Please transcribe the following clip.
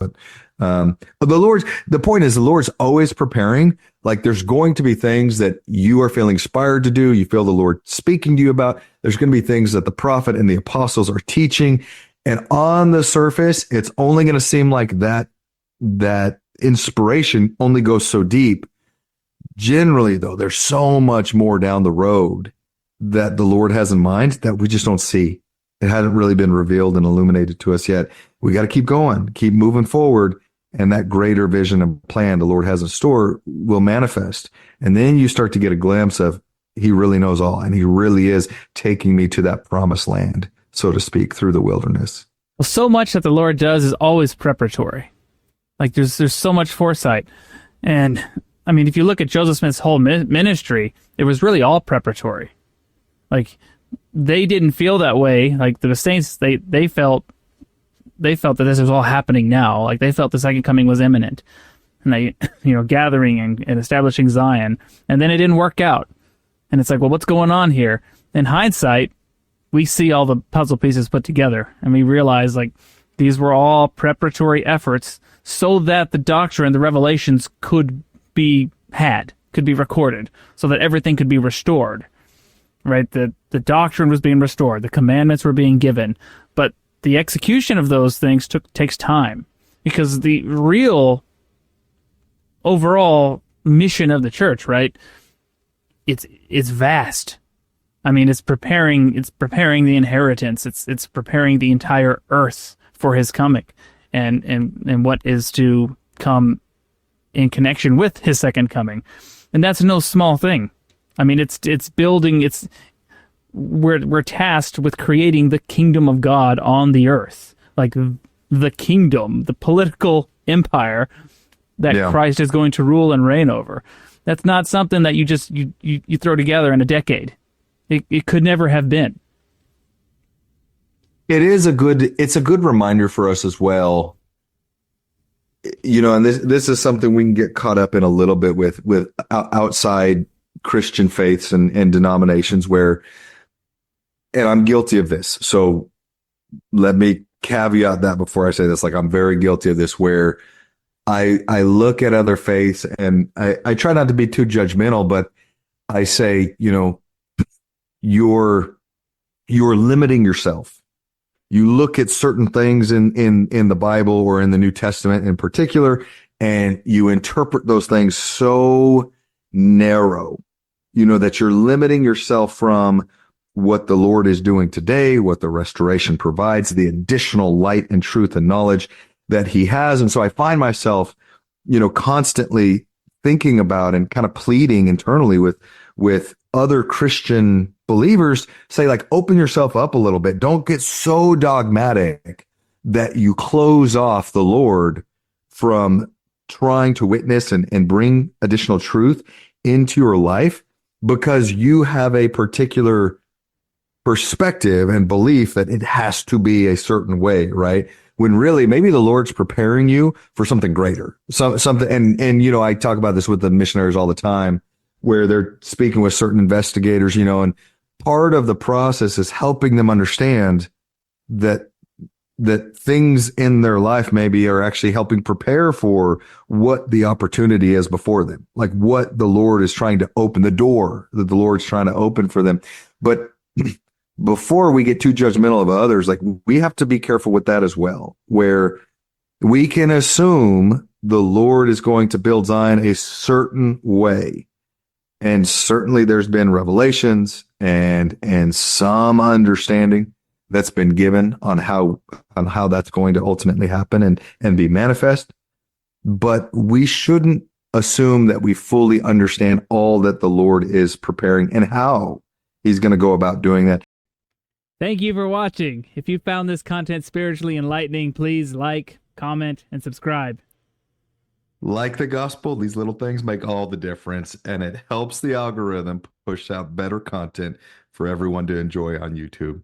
But the point is the Lord's always preparing. Like there's going to be things that you are feeling inspired to do. You feel the Lord speaking to you about. There's going to be things that the prophet and the apostles are teaching. And on the surface, it's only going to seem like that inspiration only goes so deep. Generally, though, there's so much more down the road that the Lord has in mind that we just don't see. It hasn't really been revealed and illuminated to us yet. We got to keep going, keep moving forward, and that greater vision and plan the Lord has in store will manifest. And then you start to get a glimpse of he really knows all, and he really is taking me to that promised land, so to speak, through the wilderness. Well, so much that the Lord does is always preparatory. Like there's so much foresight. And I mean, if you look at Joseph Smith's whole ministry, it was really all preparatory. Like they didn't feel that way. Like the saints, they felt that this was all happening now. Like they felt the second coming was imminent, and they, gathering and establishing Zion, and then it didn't work out. And it's like, well, what's going on here? In hindsight, we see all the puzzle pieces put together, and we realize like these were all preparatory efforts so that the doctrine, the revelations could be recorded, so that everything could be restored. Right? The doctrine was being restored, the commandments were being given, but the execution of those things takes time, because the real overall mission of the church, right? It's vast. I mean, it's preparing the inheritance. It's preparing the entire earth for his coming, and what is to come in connection with his second coming. And that's no small thing. I mean, it's building. We're tasked with creating the kingdom of God on the earth, like the kingdom, the political empire that Christ is going to rule and reign over. That's not something that you just you throw together in a decade. It could never have been. It's a good reminder for us as well. And this is something we can get caught up in a little bit with outside Christian faiths and denominations where, and I'm guilty of this. So let me caveat that before I say this. Like, I'm very guilty of this, where I look at other faiths and I try not to be too judgmental, but I say, you're limiting yourself. You look at certain things in the Bible or in the New Testament in particular, and you interpret those things so narrow, that you're limiting yourself from what the Lord is doing today, what the restoration provides, the additional light and truth and knowledge that he has. And so I find myself, constantly thinking about and kind of pleading internally with other Christian believers, say, like, open yourself up a little bit. Don't get so dogmatic that you close off the Lord from trying to witness and bring additional truth into your life, because you have a particular perspective and belief that it has to be a certain way, right? When really maybe the Lord's preparing you for something greater. Something, and I talk about this with the missionaries all the time, where they're speaking with certain investigators, and part of the process is helping them understand that things in their life maybe are actually helping prepare for what the opportunity is before them, like what the Lord is trying to open, the door that the Lord's trying to open for them. But before we get too judgmental of others, like, we have to be careful with that as well, where we can assume the Lord is going to build Zion a certain way. And certainly there's been revelations and some understanding that's been given on how that's going to ultimately happen and be manifest. But we shouldn't assume that we fully understand all that the Lord is preparing and how he's going to go about doing that. Thank you for watching. If you found this content spiritually enlightening, please like, comment, and subscribe. Like the gospel, these little things make all the difference, and it helps the algorithm push out better content for everyone to enjoy on YouTube.